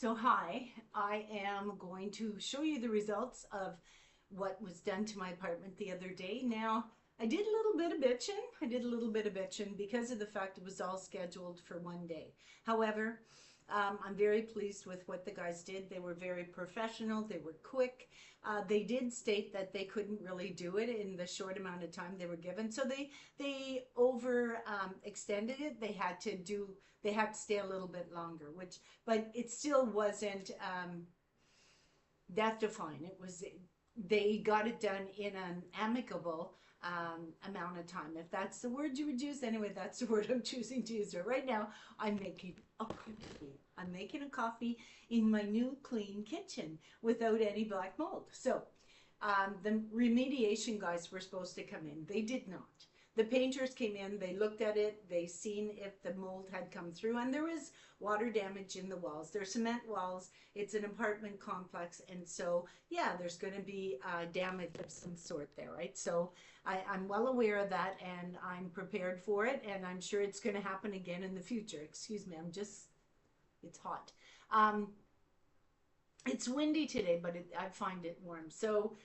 So hi, I am going to show you the results of what was done to my apartment the other day. Now, I did a little bit of bitching. I did a little bit of bitching because of the fact it was all scheduled for one day. However, I'm very pleased with what the guys did. They were very professional. They were quick. They did state that they couldn't really do it in the short amount of time they were given, so they over extended it. They had to stay a little bit longer, which but it still wasn't death defying. It was they got it done in an amicable amount of time. If that's the word you would use, anyway, that's the word I'm choosing to use. So right now, I'm making a coffee. I'm making a coffee in my new clean kitchen without any black mold. So the remediation guys were supposed to come in. They did not. The painters came in, they looked at it, they seen if the mold had come through, and there was water damage in the walls. They're cement walls, it's an apartment complex, and so, yeah, there's going to be damage of some sort there, right? So I'm well aware of that, and I'm prepared for it, and I'm sure it's going to happen again in the future. Excuse me, it's hot. Um, it's windy today, but I find it warm. So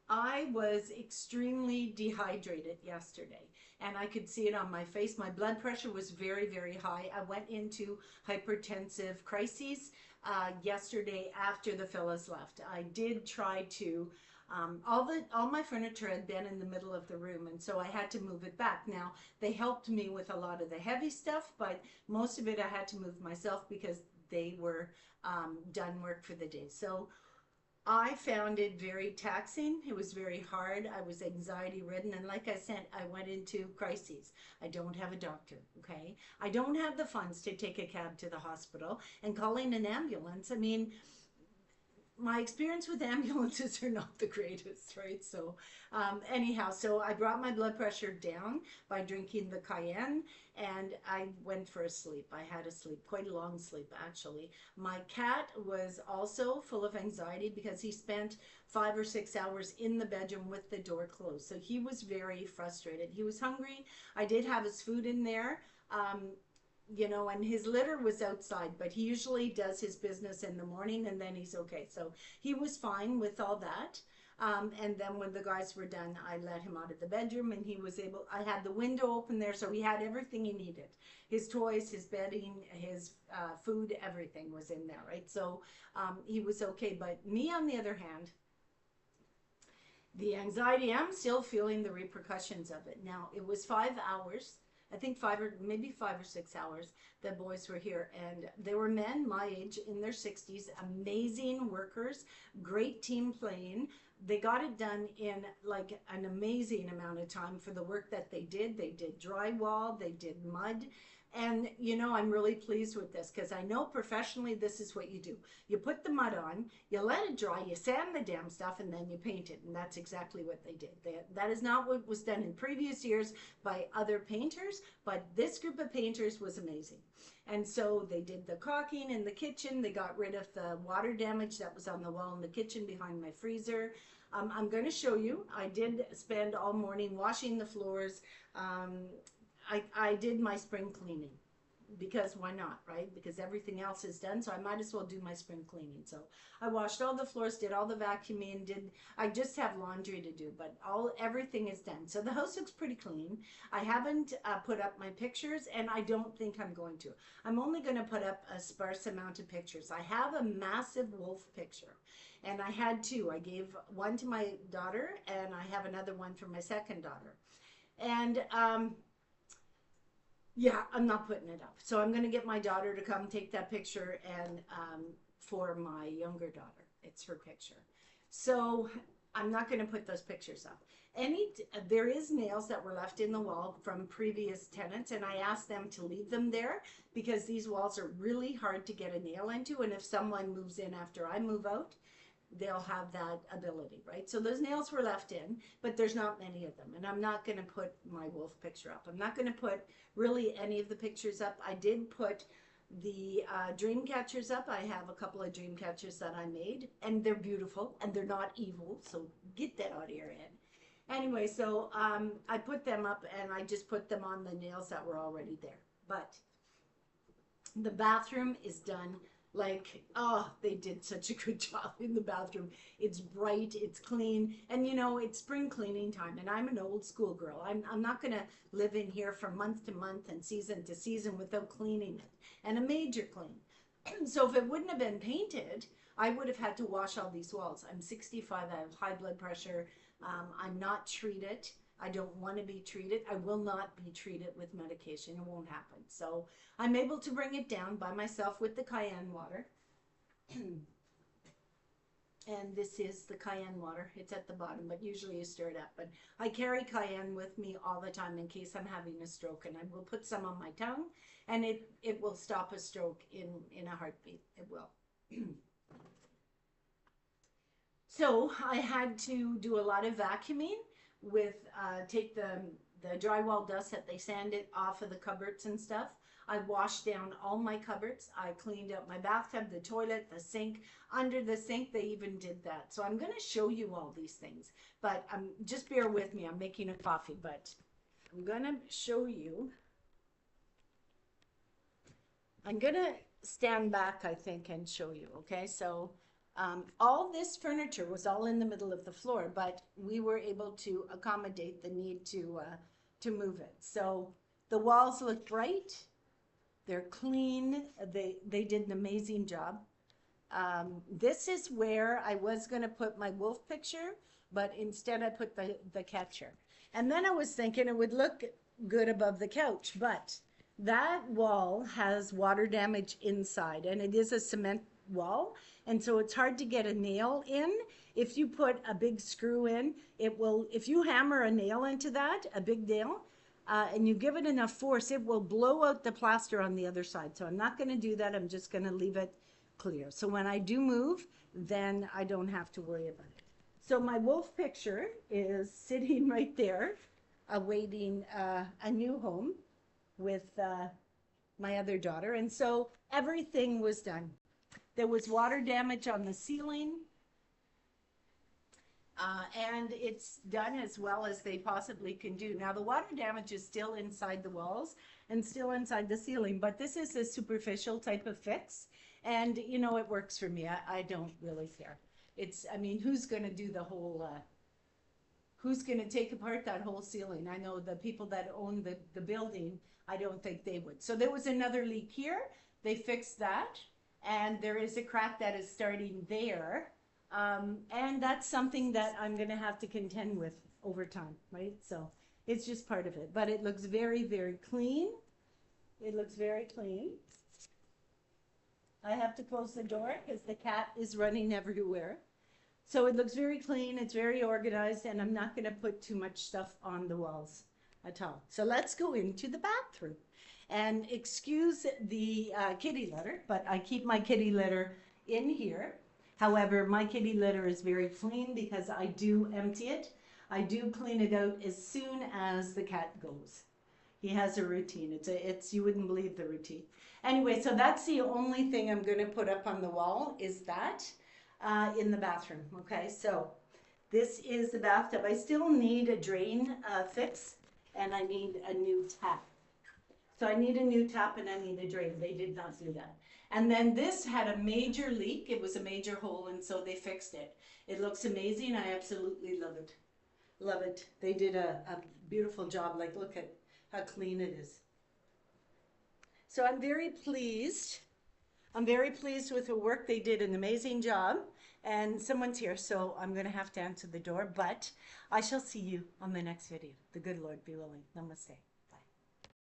I was extremely dehydrated yesterday, and I could see it on my face. My blood pressure was very, very high. I went into hypertensive crises yesterday after the fellas left. I did try to. All my furniture had been in the middle of the room, and so I had to move it back. Now they helped me with a lot of the heavy stuff, but most of it I had to move myself because they were done work for the day. So I found it very taxing. It was very hard. I was anxiety ridden. And like I said, I went into crises. I don't have a doctor, okay? I don't have the funds to take a cab to the hospital and calling an ambulance. I mean, my experience with ambulances are not the greatest, right? So anyhow, so I brought my blood pressure down by drinking the cayenne, and I went for a sleep. I had a sleep, quite a long sleep actually. My cat was also full of anxiety because he spent 5 or 6 hours in the bedroom with the door closed. So he was very frustrated. He was hungry. I did have his food in there. And his litter was outside, but he usually does his business in the morning and then he's okay. So he was fine with all that. And then when the guys were done, I let him out of the bedroom and I had the window open there, so he had everything he needed. His toys, his bedding, his food, everything was in there, right? So he was okay. But me, on the other hand, the anxiety, I'm still feeling the repercussions of it. Now, it was 5 hours. I think 5 or 6 hours, the boys were here, and they were men my age in their 60s, amazing workers, great team playing. They got it done in like an amazing amount of time for the work that they did. They did drywall, they did mud. And I'm really pleased with this because I know professionally this is what you do. You put the mud on, you let it dry, you sand the damn stuff, and then you paint it. And that's exactly what they did. That is not what was done in previous years by other painters, but this group of painters was amazing. And so they did the caulking in the kitchen. They got rid of the water damage that was on the wall in the kitchen behind my freezer. I'm going to show you. I did spend all morning washing the floors. I did my spring cleaning because why not, right? Because everything else is done, so I might as well do my spring cleaning. So I washed all the floors, did all the vacuuming, I just have laundry to do, but everything is done. So the house looks pretty clean. I haven't put up my pictures, and I don't think I'm going to. I'm only going to put up a sparse amount of pictures. I have a massive wolf picture, and I had two. I gave one to my daughter, and I have another one for my second daughter. And yeah, I'm not putting it up. So I'm going to get my daughter to come take that picture, and for my younger daughter, it's her picture. So I'm not going to put those pictures up. There is nails that were left in the wall from previous tenants, and I asked them to leave them there because these walls are really hard to get a nail into, and if someone moves in after I move out, they'll have that ability, right? So those nails were left in, but there's not many of them. And I'm not going to put my wolf picture up. I'm not going to put really any of the pictures up. I did put the dream catchers up. I have a couple of dream catchers that I made, and they're beautiful, and they're not evil, so get that out of your head. Anyway, so I put them up, and I just put them on the nails that were already there. But the bathroom is done Like, oh, they did such a good job in the bathroom. It's bright, it's clean, and you know, it's spring cleaning time, and I'm an old school girl. I'm not gonna live in here from month to month and season to season without cleaning it, and a major clean. So if it wouldn't have been painted, I would have had to wash all these walls. I'm 65, I have high blood pressure. I'm not treated. I don't want to be treated. I will not be treated with medication. It won't happen. So I'm able to bring it down by myself with the cayenne water. And this is the cayenne water. It's at the bottom, but usually you stir it up. But I carry cayenne with me all the time in case I'm having a stroke, and I will put some on my tongue, and it will stop a stroke in a heartbeat. It will. So I had to do a lot of vacuuming with take the drywall dust that they sanded off of the cupboards and stuff. I washed down all my cupboards. I cleaned out my bathtub, the toilet, the sink. Under the sink, they even did that. So I'm going to show you all these things. But just bear with me. I'm making a coffee, but I'm going to show you. I'm going to stand back, I think, and show you, okay? So all this furniture was all in the middle of the floor, but we were able to accommodate the need to move it. So the walls look bright. They're clean. They did an amazing job. This is where I was going to put my wolf picture, but instead I put the catcher. And then I was thinking it would look good above the couch, but that wall has water damage inside, and it is a cement wall, and so it's hard to get a nail in. If you put a big screw in, it will, if you hammer a nail into that, a big nail, and you give it enough force, it will blow out the plaster on the other side. So I'm not going to do that. I'm just going to leave it clear. So when I do move, then I don't have to worry about it. So my wolf picture is sitting right there, awaiting a new home with my other daughter. And so everything was done. There was water damage on the ceiling. And it's done as well as they possibly can do. Now the water damage is still inside the walls and still inside the ceiling, but this is a superficial type of fix. And you know, it works for me. I don't really care. It's, I mean, who's going to do the whole, who's going to take apart that whole ceiling? I know the people that own the building, I don't think they would. So there was another leak here. They fixed that. And there is a crack that is starting there. And that's something that I'm going to have to contend with over time, right? So it's just part of it. But it looks very, very clean. It looks very clean. I have to close the door because the cat is running everywhere. So it looks very clean. It's very organized. And I'm not going to put too much stuff on the walls at all. So let's go into the bathroom. And excuse the kitty litter, but I keep my kitty litter in here. However, my kitty litter is very clean because I do empty it. I do clean it out as soon as the cat goes. He has a routine. It's you wouldn't believe the routine. Anyway, so that's the only thing I'm going to put up on the wall is that in the bathroom. Okay, so this is the bathtub. I still need a drain fix, and I need a new tap. So I need a new tap and I need a drain. They did not do that. And then this had a major leak. It was a major hole, and so they fixed it. It looks amazing. I absolutely love it. Love it. They did a beautiful job. Like, look at how clean it is. So I'm very pleased. I'm very pleased with the work. They did an amazing job. And someone's here, so I'm going to have to answer the door. But I shall see you on the next video. The good Lord be willing. Namaste.